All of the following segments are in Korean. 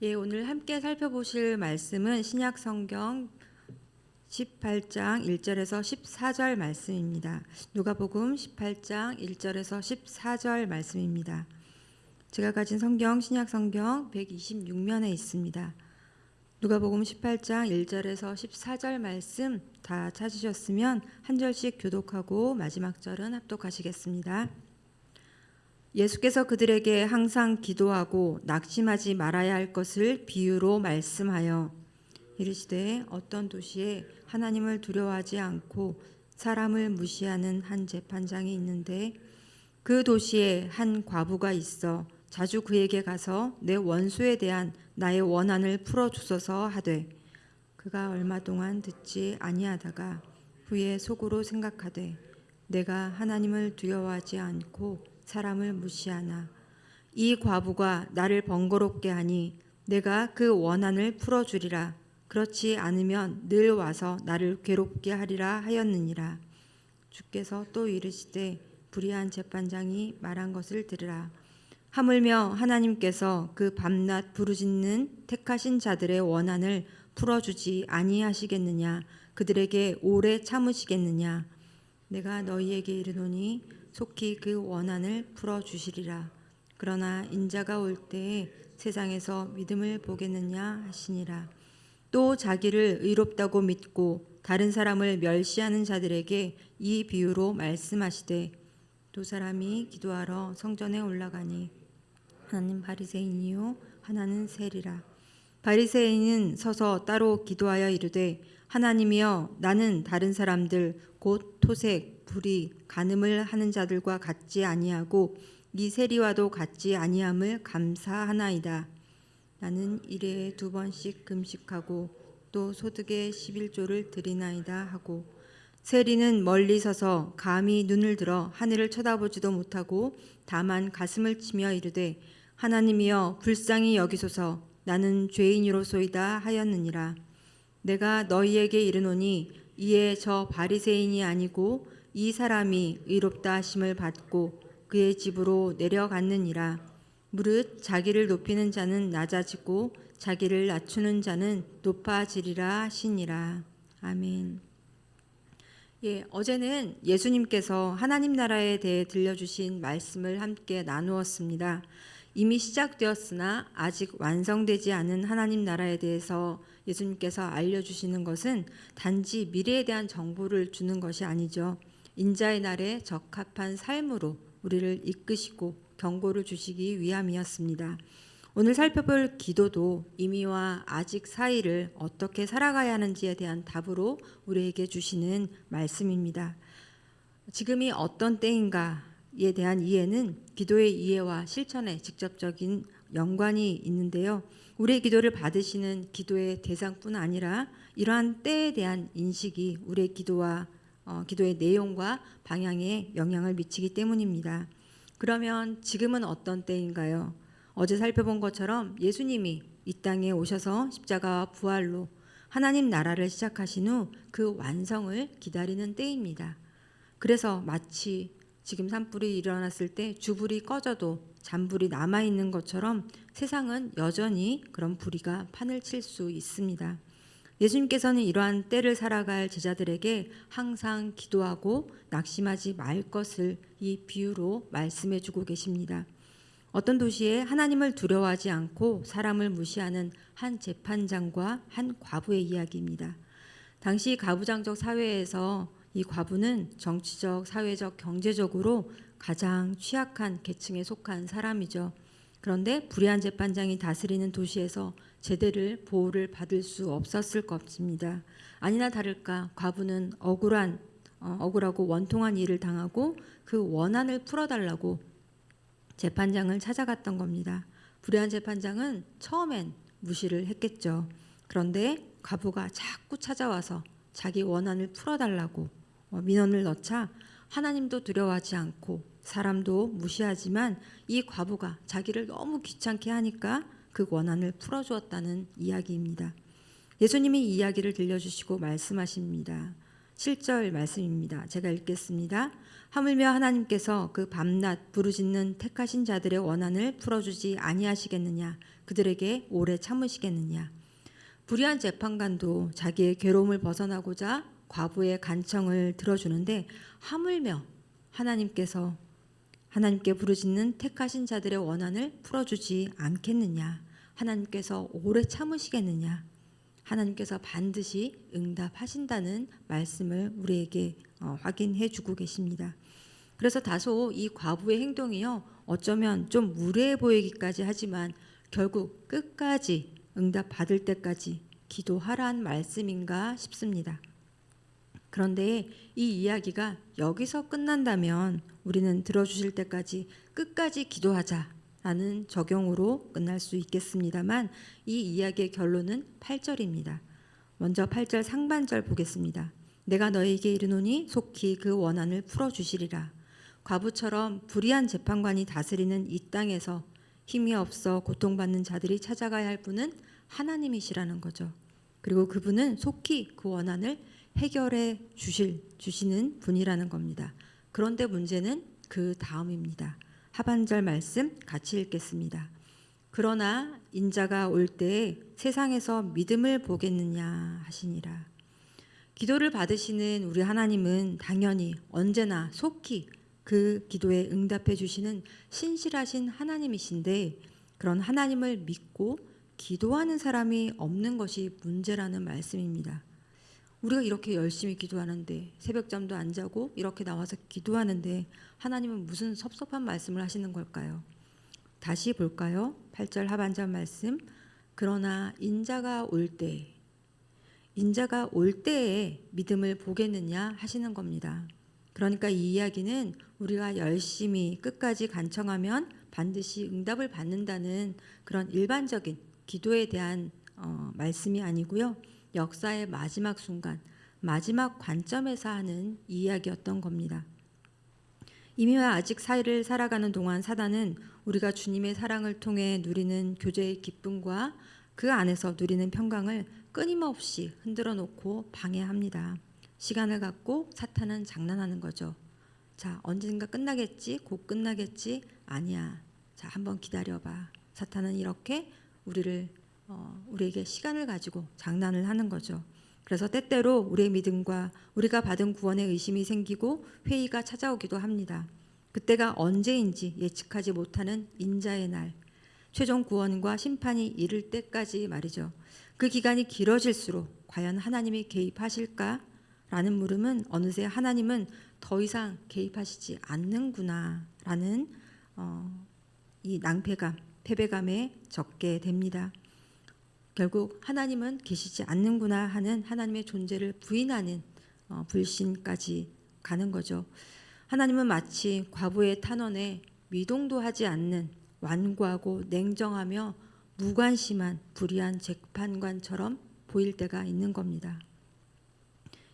예, 오늘 함께 살펴보실 말씀은 신약 성경 18장 1절에서 14절 말씀입니다. 누가복음 18장 1절에서 14절 말씀입니다. 제가 가진 성경 신약 성경 126면에 있습니다. 누가복음 18장 1절에서 14절 말씀 다 찾으셨으면 한 절씩 교독하고 마지막 절은 합독하시겠습니다. 예수께서 그들에게 항상 기도하고 낙심하지 말아야 할 것을 비유로 말씀하여 이르시되 어떤 도시에 하나님을 두려워하지 않고 사람을 무시하는 한 재판장이 있는데 그 도시에 한 과부가 있어 자주 그에게 가서 내 원수에 대한 나의 원한을 풀어주소서 하되 그가 얼마 동안 듣지 아니하다가 후에 속으로 생각하되 내가 하나님을 두려워하지 않고 사람을 무시하나 이 과부가 나를 번거롭게 하니 내가 그 원한을 풀어주리라. 그렇지 않으면 늘 와서 나를 괴롭게 하리라 하였느니라. 주께서 또 이르시되 불의한 재판장이 말한 것을 들으라. 하물며 하나님께서 그 밤낮 부르짖는 택하신 자들의 원한을 풀어주지 아니하시겠느냐. 그들에게 오래 참으시겠느냐. 내가 너희에게 이르노니 속히 그 원한을 풀어주시리라. 그러나 인자가 올 때에 세상에서 믿음을 보겠느냐 하시니라. 또 자기를 의롭다고 믿고 다른 사람을 멸시하는 자들에게 이 비유로 말씀하시되 두 사람이 기도하러 성전에 올라가니 하나는 바리새인이요 하나는 세리라. 바리새인은 서서 따로 기도하여 이르되 하나님이여 나는 다른 사람들 곧 토색, 불의, 간음을 하는 자들과 같지 아니하고 이 세리와도 같지 아니함을 감사하나이다. 나는 일회에 2번씩 금식하고 또 소득의 11조를 드리나이다 하고 세리는 멀리 서서 감히 눈을 들어 하늘을 쳐다보지도 못하고 다만 가슴을 치며 이르되 하나님이여 불쌍히 여기소서 나는 죄인이로소이다 하였느니라. 내가 너희에게 이르노니 이에 저 바리새인이 아니고 이 사람이 의롭다 하심을 받고 그의 집으로 내려갔느니라. 무릇 자기를 높이는 자는 낮아지고 자기를 낮추는 자는 높아지리라 하시니라. 아멘. 예, 어제는 예수님께서 하나님 나라에 대해 들려주신 말씀을 함께 나누었습니다. 이미 시작되었으나 아직 완성되지 않은 하나님 나라에 대해서 예수님께서 알려주시는 것은 단지 미래에 대한 정보를 주는 것이 아니죠. 인자의 날에 적합한 삶으로 우리를 이끄시고 경고를 주시기 위함이었습니다. 오늘 살펴볼 기도도 이미와 아직 사이를 어떻게 살아가야 하는지에 대한 답으로 우리에게 주시는 말씀입니다. 지금이 어떤 때인가에 대한 이해는 기도의 이해와 실천에 직접적인 연관이 있는데요. 우리의 기도를 받으시는 기도의 대상뿐 아니라 이러한 때에 대한 인식이 우리의 기도의 내용과 방향에 영향을 미치기 때문입니다. 그러면 지금은 어떤 때인가요? 어제 살펴본 것처럼 예수님이 이 땅에 오셔서 십자가와 부활로 하나님 나라를 시작하신 후 그 완성을 기다리는 때입니다. 그래서 마치 지금 산불이 일어났을 때 주불이 꺼져도 잔불이 남아있는 것처럼 세상은 여전히 그런 불의가 판을 칠 수 있습니다. 예수님께서는 이러한 때를 살아갈 제자들에게 항상 기도하고 낙심하지 말 것을 이 비유로 말씀해 주고 계십니다. 어떤 도시에 하나님을 두려워하지 않고 사람을 무시하는 한 재판장과 한 과부의 이야기입니다. 당시 가부장적 사회에서 이 과부는 정치적, 사회적, 경제적으로 가장 취약한 계층에 속한 사람이죠. 그런데 불의한 재판장이 다스리는 도시에서 제대로 보호를 받을 수 없었을 것입니다. 아니나 다를까 과부는 억울하고 원통한 일을 당하고 그 원한을 풀어달라고 재판장을 찾아갔던 겁니다. 불의한 재판장은 처음엔 무시를 했겠죠. 그런데 과부가 자꾸 찾아와서 자기 원한을 풀어달라고 민원을 넣자 하나님도 두려워하지 않고 사람도 무시하지만 이 과부가 자기를 너무 귀찮게 하니까 그 원한을 풀어주었다는 이야기입니다. 예수님이 이 이야기를 들려주시고 말씀하십니다. 7절 말씀입니다. 제가 읽겠습니다. 하물며 하나님께서 그 밤낮 부르짖는 택하신 자들의 원한을 풀어주지 아니하시겠느냐. 그들에게 오래 참으시겠느냐. 불의한 재판관도 자기의 괴로움을 벗어나고자 과부의 간청을 들어주는데 하물며 하나님께 부르짖는 택하신 자들의 원한을 풀어주지 않겠느냐. 하나님께서 오래 참으시겠느냐. 하나님께서 반드시 응답하신다는 말씀을 우리에게 확인해 주고 계십니다. 그래서 다소 이 과부의 행동이요, 어쩌면 좀 무례해 보이기까지 하지만 결국 끝까지 응답받을 때까지 기도하란 말씀인가 싶습니다. 그런데 이 이야기가 여기서 끝난다면 우리는 들어주실 때까지 끝까지 기도하자라는 적용으로 끝날 수 있겠습니다만, 이 이야기의 결론은 8절입니다. 먼저 8절 상반절 보겠습니다. 내가 너에게 이르노니 속히 그 원한을 풀어주시리라. 과부처럼 불의한 재판관이 다스리는 이 땅에서 힘이 없어 고통받는 자들이 찾아가야 할 분은 하나님이시라는 거죠. 그리고 그분은 속히 그 원한을 해결해 주시는 분이라는 겁니다. 그런데 문제는 그 다음입니다. 하반절 말씀 같이 읽겠습니다. 그러나 인자가 올 때에 세상에서 믿음을 보겠느냐 하시니라. 기도를 받으시는 우리 하나님은 당연히 언제나 속히 그 기도에 응답해 주시는 신실하신 하나님이신데, 그런 하나님을 믿고 기도하는 사람이 없는 것이 문제라는 말씀입니다. 우리가 이렇게 열심히 기도하는데, 새벽잠도 안 자고 이렇게 나와서 기도하는데 하나님은 무슨 섭섭한 말씀을 하시는 걸까요? 다시 볼까요? 8절 하반절 말씀. 그러나 인자가 올 때에 믿음을 보겠느냐 하시는 겁니다. 그러니까 이 이야기는 우리가 열심히 끝까지 간청하면 반드시 응답을 받는다는 그런 일반적인 기도에 대한 말씀이 아니고요. 역사의 마지막 순간, 마지막 관점에서 하는 이야기였던 겁니다. 이미와 아직 사이를 살아가는 동안 사단은 우리가 주님의 사랑을 통해 누리는 교제의 기쁨과 그 안에서 누리는 평강을 끊임없이 흔들어 놓고 방해합니다. 시간을 갖고 사탄은 장난하는 거죠. 자, 언젠가 끝나겠지? 곧 끝나겠지? 아니야. 자, 한번 기다려봐. 사탄은 이렇게 우리에게 시간을 가지고 장난을 하는 거죠. 그래서 때때로 우리의 믿음과 우리가 받은 구원에 의심이 생기고 회의가 찾아오기도 합니다. 그때가 언제인지 예측하지 못하는 인자의 날, 최종 구원과 심판이 이를 때까지 말이죠. 그 기간이 길어질수록 과연 하나님이 개입하실까? 라는 물음은 어느새 하나님은 더 이상 개입하시지 않는구나 라는 이 낭패감, 패배감에 적게 됩니다. 결국 하나님은 계시지 않는구나 하는 하나님의 존재를 부인하는 불신까지 가는 거죠. 하나님은 마치 과부의 탄원에 미동도 하지 않는 완고하고 냉정하며 무관심한 불의한 재판관처럼 보일 때가 있는 겁니다.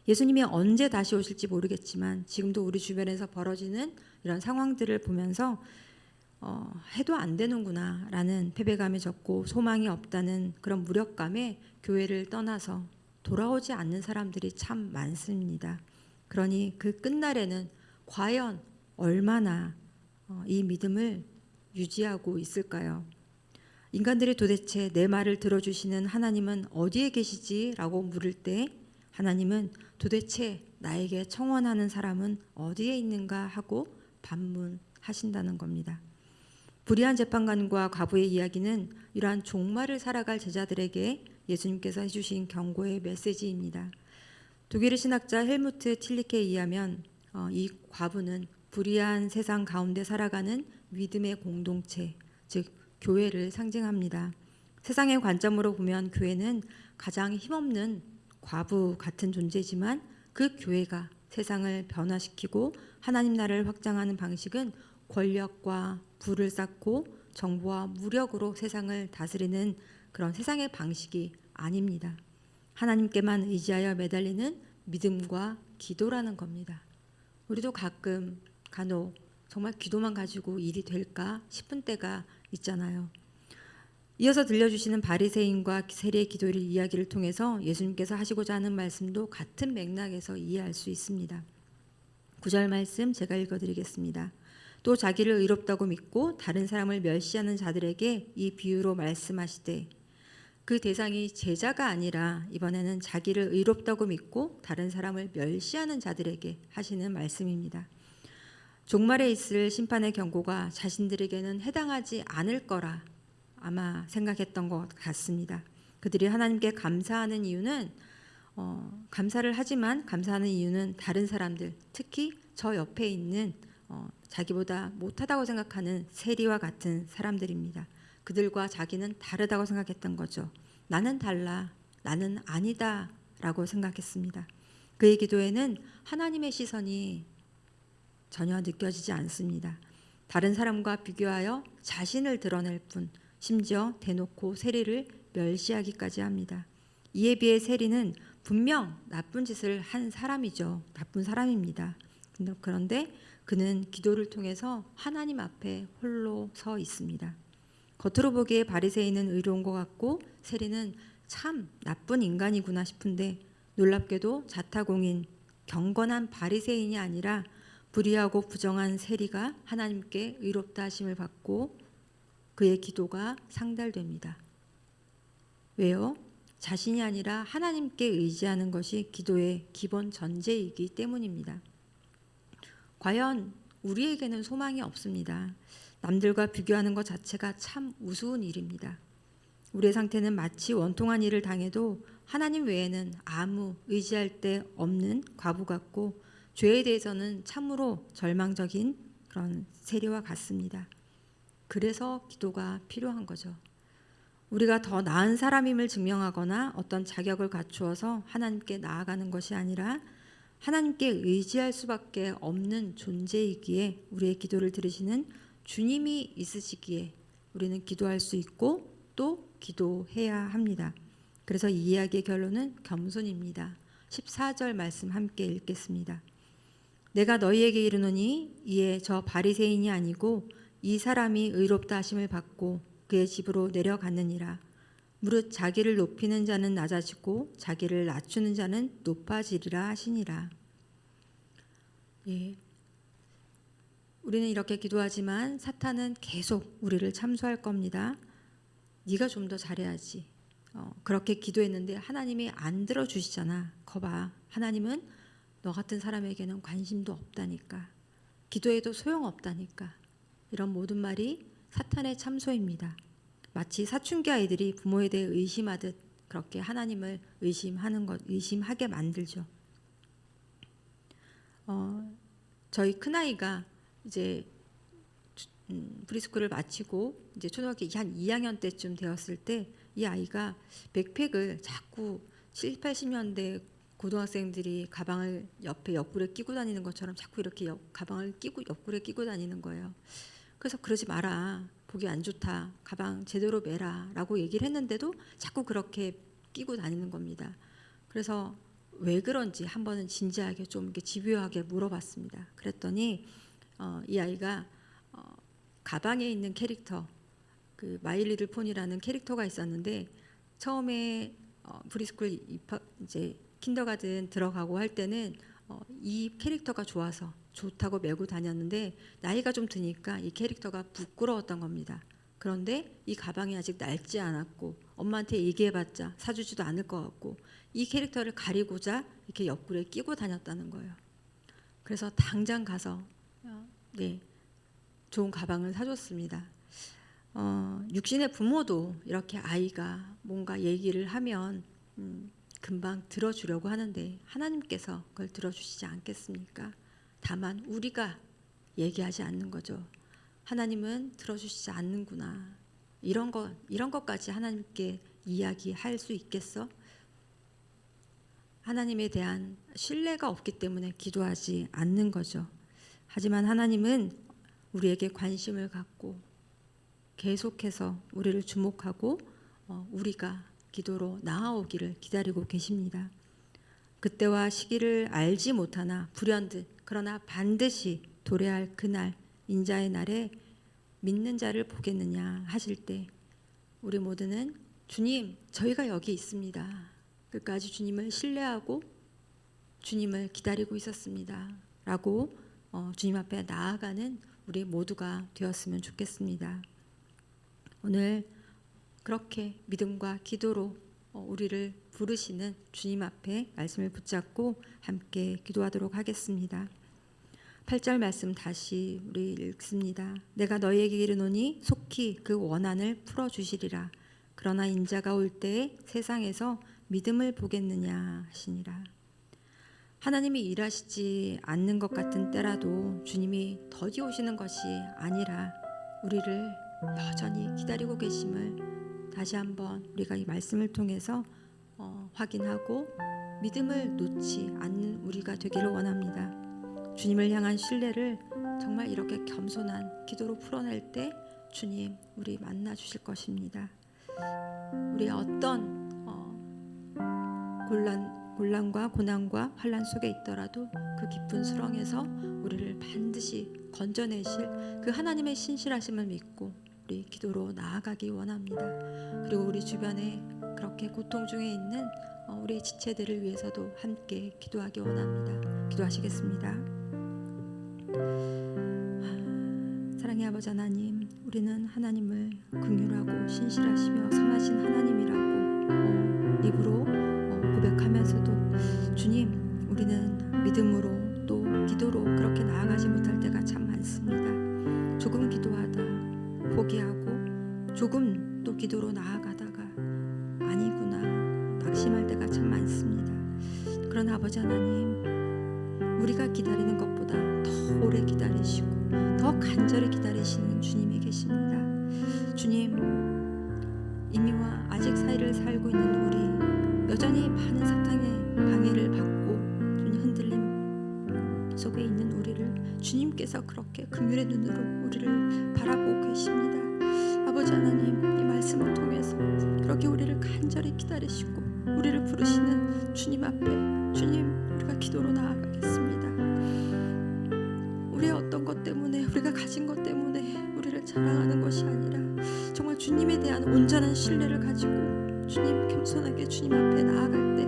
예수님이 언제 다시 오실지 모르겠지만 지금도 우리 주변에서 벌어지는 이런 상황들을 보면서 해도 안 되는구나 라는 패배감이 적고 소망이 없다는 그런 무력감에 교회를 떠나서 돌아오지 않는 사람들이 참 많습니다. 그러니 그 끝날에는 과연 얼마나 이 믿음을 유지하고 있을까요? 인간들이 도대체 내 말을 들어주시는 하나님은 어디에 계시지? 라고 물을 때 하나님은 도대체 나에게 청원하는 사람은 어디에 있는가 하고 반문하신다는 겁니다. 불의한 재판관과 과부의 이야기는 이러한 종말을 살아갈 제자들에게 예수님께서 해주신 경고의 메시지입니다. 독일의 신학자 헬무트 틸리케에 의하면 이 과부는 불의한 세상 가운데 살아가는 믿음의 공동체, 즉 교회를 상징합니다. 세상의 관점으로 보면 교회는 가장 힘없는 과부 같은 존재지만 그 교회가 세상을 변화시키고 하나님 나라를 확장하는 방식은 권력과 부를 쌓고 정보와 무력으로 세상을 다스리는 그런 세상의 방식이 아닙니다. 하나님께만 의지하여 매달리는 믿음과 기도라는 겁니다. 우리도 간혹 정말 기도만 가지고 일이 될까 싶은 때가 있잖아요. 이어서 들려주시는 바리새인과 세리의 기도를 이야기를 통해서 예수님께서 하시고자 하는 말씀도 같은 맥락에서 이해할 수 있습니다. 9절 말씀 제가 읽어드리겠습니다. 또 자기를 의롭다고 믿고 다른 사람을 멸시하는 자들에게 이 비유로 말씀하시되, 그 대상이 제자가 아니라 이번에는 자기를 의롭다고 믿고 다른 사람을 멸시하는 자들에게 하시는 말씀입니다. 종말에 있을 심판의 경고가 자신들에게는 해당하지 않을 거라 아마 생각했던 것 같습니다. 그들이 하나님께 감사하는 이유는 감사를 하지만 감사하는 이유는 다른 사람들, 특히 저 옆에 있는 자기보다 못하다고 생각하는 세리와 같은 사람들입니다. 그들과 자기는 다르다고 생각했던 거죠. 나는 달라, 나는 아니다 라고 생각했습니다. 그의 기도에는 하나님의 시선이 전혀 느껴지지 않습니다. 다른 사람과 비교하여 자신을 드러낼 뿐, 심지어 대놓고 세리를 멸시하기까지 합니다. 이에 비해 세리는 분명 나쁜 짓을 한 사람이죠. 나쁜 사람입니다. 그런데 그는 기도를 통해서 하나님 앞에 홀로 서 있습니다. 겉으로 보기에 바리새인은 의로운 것 같고 세리는 참 나쁜 인간이구나 싶은데, 놀랍게도 자타공인 경건한 바리새인이 아니라 불의하고 부정한 세리가 하나님께 의롭다 하심을 받고 그의 기도가 상달됩니다. 왜요? 자신이 아니라 하나님께 의지하는 것이 기도의 기본 전제이기 때문입니다. 과연 우리에게는 소망이 없습니다. 남들과 비교하는 것 자체가 참 우스운 일입니다. 우리의 상태는 마치 원통한 일을 당해도 하나님 외에는 아무 의지할 데 없는 과부 같고, 죄에 대해서는 참으로 절망적인 그런 세리와 같습니다. 그래서 기도가 필요한 거죠. 우리가 더 나은 사람임을 증명하거나 어떤 자격을 갖추어서 하나님께 나아가는 것이 아니라 하나님께 의지할 수밖에 없는 존재이기에 우리의 기도를 들으시는 주님이 있으시기에 우리는 기도할 수 있고 또 기도해야 합니다. 그래서 이 이야기의 결론은 겸손입니다. 14절 말씀 함께 읽겠습니다. 내가 너희에게 이르노니 이에 저 바리새인이 아니고 이 사람이 의롭다 하심을 받고 그의 집으로 내려갔느니라. 무릇 자기를 높이는 자는 낮아지고 자기를 낮추는 자는 높아지리라 하시니라. 예. 우리는 이렇게 기도하지만 사탄은 계속 우리를 참소할 겁니다. 네가 좀 더 잘해야지. 그렇게 기도했는데 하나님이 안 들어주시잖아. 거봐. 하나님은 너 같은 사람에게는 관심도 없다니까. 기도해도 소용없다니까. 이런 모든 말이 사탄의 참소입니다. 마치 사춘기 아이들이 부모에 대해 의심하듯 그렇게 하나님을 의심하게 만들죠. 저희 큰아이가 이제 프리스쿨을 마치고 이제 초등학교 한 2학년 때쯤 되었을 때 이 아이가 백팩을 자꾸 70, 80년대 고등학생들이 가방을 옆에 옆구리에 끼고 다니는 것처럼 자꾸 이렇게 가방을 끼고 옆구리에 끼고 다니는 거예요. 그래서 그러지 마라. 보기 안 좋다. 가방 제대로 매라. 라고 얘기를 했는데도 자꾸 그렇게 끼고 다니는 겁니다. 그래서 왜 그런지 한 번은 진지하게 좀 이렇게 집요하게 물어봤습니다. 그랬더니 이 아이가 가방에 있는 캐릭터, 그 마이리틀 폰이라는 캐릭터가 있었는데 처음에 프리스쿨 입학 이제 킨더가든 들어가고 할 때는 이 캐릭터가 좋아서 좋다고 메고 다녔는데 나이가 좀 드니까 이 캐릭터가 부끄러웠던 겁니다. 그런데 이 가방이 아직 낡지 않았고 엄마한테 얘기해봤자 사주지도 않을 것 같고 이 캐릭터를 가리고자 이렇게 옆구리에 끼고 다녔다는 거예요. 그래서 당장 가서 좋은 가방을 사줬습니다. 육신의 부모도 이렇게 아이가 뭔가 얘기를 하면 금방 들어주려고 하는데 하나님께서 그걸 들어주시지 않겠습니까? 다만 우리가 얘기하지 않는 거죠. 하나님은 들어주시지 않는구나. 이런 것까지 하나님께 이야기할 수 있겠어? 하나님에 대한 신뢰가 없기 때문에 기도하지 않는 거죠. 하지만 하나님은 우리에게 관심을 갖고 계속해서 우리를 주목하고 우리가 기도로 나아오기를 기다리고 계십니다. 그때와 시기를 알지 못하나 불현듯 그러나 반드시 도래할 그날 인자의 날에 믿는 자를 보겠느냐 하실 때 우리 모두는 주님, 저희가 여기 있습니다. 끝까지 주님을 신뢰하고 주님을 기다리고 있었습니다. 라고 주님 앞에 나아가는 우리 모두가 되었으면 좋겠습니다. 오늘 그렇게 믿음과 기도로 우리를 부르시는 주님 앞에 말씀을 붙잡고 함께 기도하도록 하겠습니다. 8절 말씀 다시 우리 읽습니다. 내가 너희에게 이르노니 속히 그 원한을 풀어주시리라. 그러나 인자가 올 때에 세상에서 믿음을 보겠느냐 하시니라. 하나님이 일하시지 않는 것 같은 때라도 주님이 더디 오시는 것이 아니라 우리를 여전히 기다리고 계심을 다시 한번 우리가 이 말씀을 통해서 확인하고 믿음을 놓지 않는 우리가 되기를 원합니다. 주님을 향한 신뢰를 정말 이렇게 겸손한 기도로 풀어낼 때 주님 우리 만나 주실 것입니다. 우리의 어떤 곤란과 고난과 환난 속에 있더라도 그 깊은 수렁에서 우리를 반드시 건져내실 그 하나님의 신실하심을 믿고 우리 기도로 나아가기 원합니다. 그리고 우리 주변에 그렇게 고통 중에 있는 우리 지체들을 위해서도 함께 기도하기 원합니다. 기도하시겠습니다. 사랑의 아버지 하나님, 우리는 하나님을 긍휼하고 신실하시며 선하신 하나님이라고 입으로 고백하면서도 주님, 우리는 믿음으로 또 기도로 그렇게 나아가지 못할 때가 참 많습니다. 조금 기도하다 포기하고 조금 또 기도로 나아가다가 아니구나 낙심할 때가 참 많습니다. 그러나 아버지 하나님, 우리가 기다리는 것보다 더 오래 기다리시고 더 간절히 기다리시는 주님이 계십니다. 주님, 이미와 아직 사이를 살고 있는 우리 여전히 많은 사탄의 방해를 받고 주님 흔들림 속에 있는 우리를 주님께서 그렇게 긍휼의 눈으로 우리를 바라보고 계십니다. 아버지 하나님, 이 말씀을 통해서 그렇게 우리를 간절히 기다리시고 우리를 부르시는 주님 앞에 주님, 우리가 기도로 나아가겠습니다. 우리의 어떤 것 때문에, 우리가 가진 것 때문에 우리를 자랑하는 것이 아니라 정말 주님에 대한 온전한 신뢰를 가지고 주님 겸손하게 주님 앞에 나아갈 때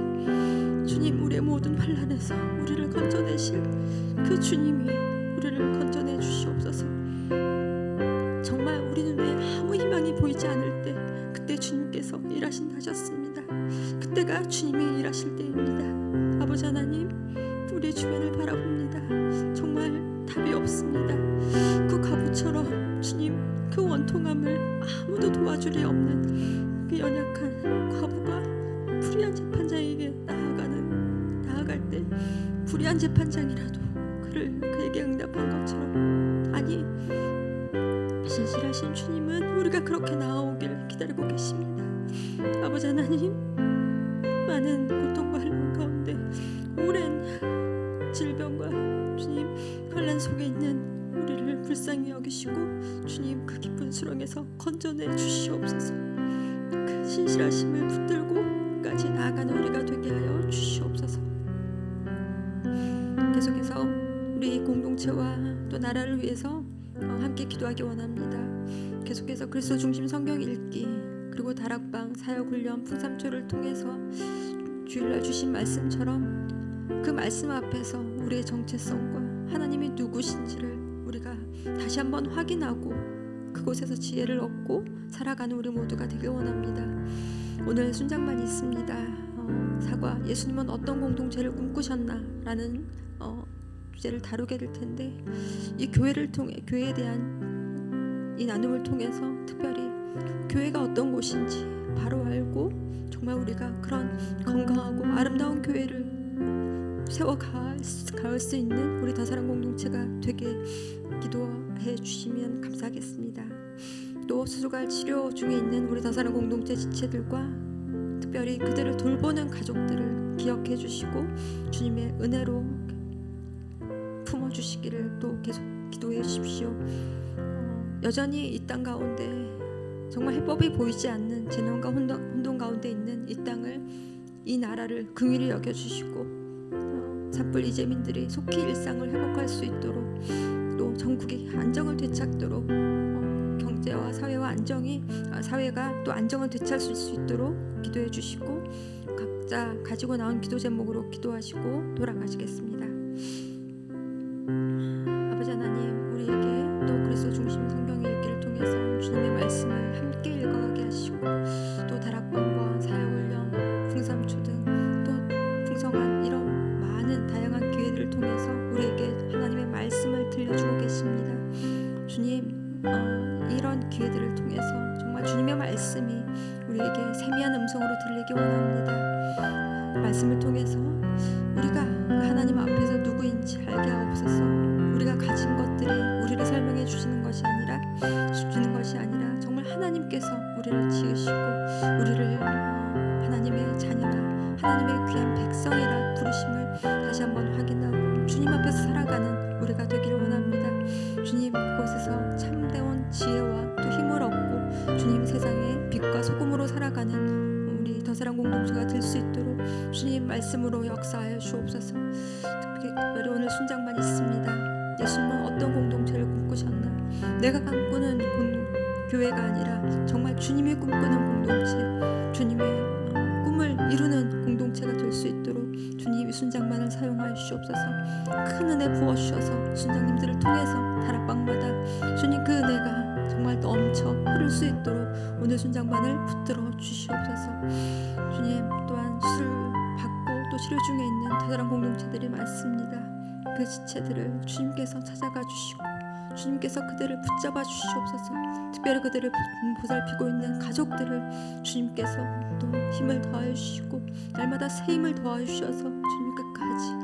주님, 우리의 모든 환난에서 우리를 건져내실 그 주님이 우리를 건져내 주시옵소서. 정말 우리 눈에 아무 희망이 보이지 않을 때 그때 주님께서 일하신다 하셨습니다. 그때가 주님이 일하실 때입니다. 아버지 하나님, 우리 주변을 바라봅니다. 정말 답이 없습니다. 그 과부처럼 주님, 그 원통함을 아무도 도와줄 리 없는 그 연약한 과부가 불의한 재판장에게 나아갈 때 불의한 재판장이라도 그에게 응답한 것처럼, 아니, 신실하신 주님은 우리가 그렇게 나아오길 기다리고 계십니다. 아버지 하나님, 많은 고통과 환난 가운데 오랜 질병과 주님 환난 속에 있는 우리를 불쌍히 여기시고 주님, 그 깊은 수렁에서 건져내 주시옵소서. 그 신실하심을 붙들고 끝까지 나아가는 우리가 되게 하여 주시옵소서. 계속해서 우리 공동체와 또 나라를 위해서 함께 기도하기 원합니다. 계속해서 그리스도 중심 성경 읽기, 그리고 다락방 사역훈련 풍삼초를 통해서 주일날 주신 말씀처럼 그 말씀 앞에서 우리의 정체성과 하나님이 누구신지를 우리가 다시 한번 확인하고 그곳에서 지혜를 얻고 살아가는 우리 모두가 되길 원합니다. 오늘 순장만 있습니다. 사과, 예수님은 어떤 공동체를 꿈꾸셨나라는 주제를 다루게 될 텐데, 이 교회를 통해, 교회에 대한 이 나눔을 통해서 특별히 교회가 어떤 곳인지 바로 알고 정말 우리가 그런 건강하고 아름다운 교회를 세워갈 수 있는 우리 다사랑 공동체가 되게 기도해 주시면 감사하겠습니다. 또 수술갈 치료 중에 있는 우리 다사랑 공동체 지체들과 특별히 그들을 돌보는 가족들을 기억해 주시고 주님의 은혜로 품어주시기를 또 계속 기도해 주십시오. 여전히 이 땅 가운데 정말 해법이 보이지 않는 재난과 혼돈 가운데 있는 이 땅을, 이 나라를 긍휼히 여겨주시고 산불 이재민들이 속히 일상을 회복할 수 있도록 또 전국의 안정을 되찾도록 경제와 사회와 사회가 또 안정을 되찾을 수 있도록 기도해 주시고 각자 가지고 나온 기도 제목으로 기도하시고 돌아가시겠습니다. 아버지 하나님, 우리에게 또 그리스도 중심 성경 읽기를 통해서 주님의 말씀을 함께 읽어가게 하시고 또 다락방과 사역훈련, 풍삼초등 또 풍성한 이런 많은 다양한 기회들을 통해서 우리에게 하나님의 말씀을 들려주고 계십니다. 주님, 이런 기회들을 통해서 정말 주님의 말씀이 우리에게 세미한 음성으로 들리기 원합니다. 말씀을 통해서 우리가 하나님 앞에서 누구인지 알게 하옵소서. 우리가 가진 것들이 우리를 설명해 주는 것이 아니라 정말 하나님께서 우리를 지으시고 우리를 하나님의 자녀라, 하나님의 귀한 백성이라 부르심을 다시 한번 확인하고 주님 앞에서 살아가는 우리가 되기를 원합니다. 주님, 그곳에서 참되온 지혜와 또 힘을 얻고 주님 세상의 빛과 소금으로 살아가는 우리 더사랑 공동체가 될 수 있도록 주님 말씀으로 역사하여 주옵소서. 특별히 오늘 순장만 있습니다. 예수님은 어떤 공동체를 꿈꾸셨나? 내가 꿈꾸는 교회가 아니라 정말 주님이 꿈꾸는 공동체, 주님의 꿈을 이루는 공동체가 될 수 있도록 주님이 순장만을 사용하여 주옵소서. 큰 은혜 부어주셔서 순장님들을 통해서 다락방마다 주님 그 은혜가 정말 넘쳐 흐를 수 있도록 오늘 순장만을 붙들어 주시옵소서. 주님, 또한 술 받고 또 치료 중에 있는 다른 공동체들이 많습니다. 그 지체들을 주님께서 찾아가 주시고 주님께서 그들을 붙잡아 주시옵소서. 특별히 그들을 보살피고 있는 가족들을 주님께서 또 힘을 더하여 주시고 날마다 새 힘을 더하여 주셔서 주님 끝까지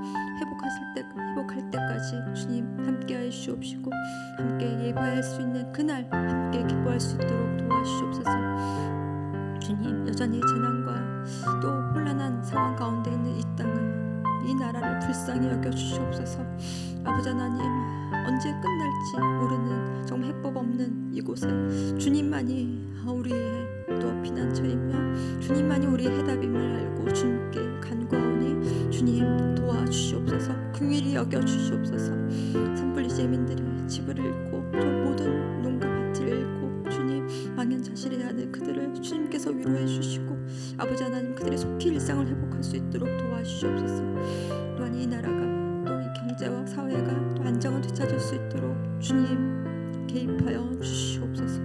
회복할 때까지 주님 함께하여 주옵시고 함께 예배할 수 있는 그날 함께 기뻐할 수 있도록 도와주시옵소서. 주님, 여전히 재난과 또 혼란한 상황 가운데 있는 이 땅을, 이 나라를 불쌍히 여겨 주시옵소서. 아버지 하나님, 언제 끝날지 모르는 정말 해법 없는 이곳에 주님만이 우리의 또 피난처이며 주님만이 우리의 해답임을 알고 주님께 간구하오니 주님 도와주시옵소서. 긍휼히 여겨주시옵소서. 산불리 세민들이 집을 잃고 또 모든 농가 밭을 잃고 주님 망연자실해야 하는 그들을 주님께서 위로해 주시고 아버지 하나님, 그들의 속히 일상을 회복할 수 있도록 도와주시옵소서. 또한 이 나라가 또 이 경제와 사회가 또 안정을 되찾을 수 있도록 주님 개입하여 주시옵소서.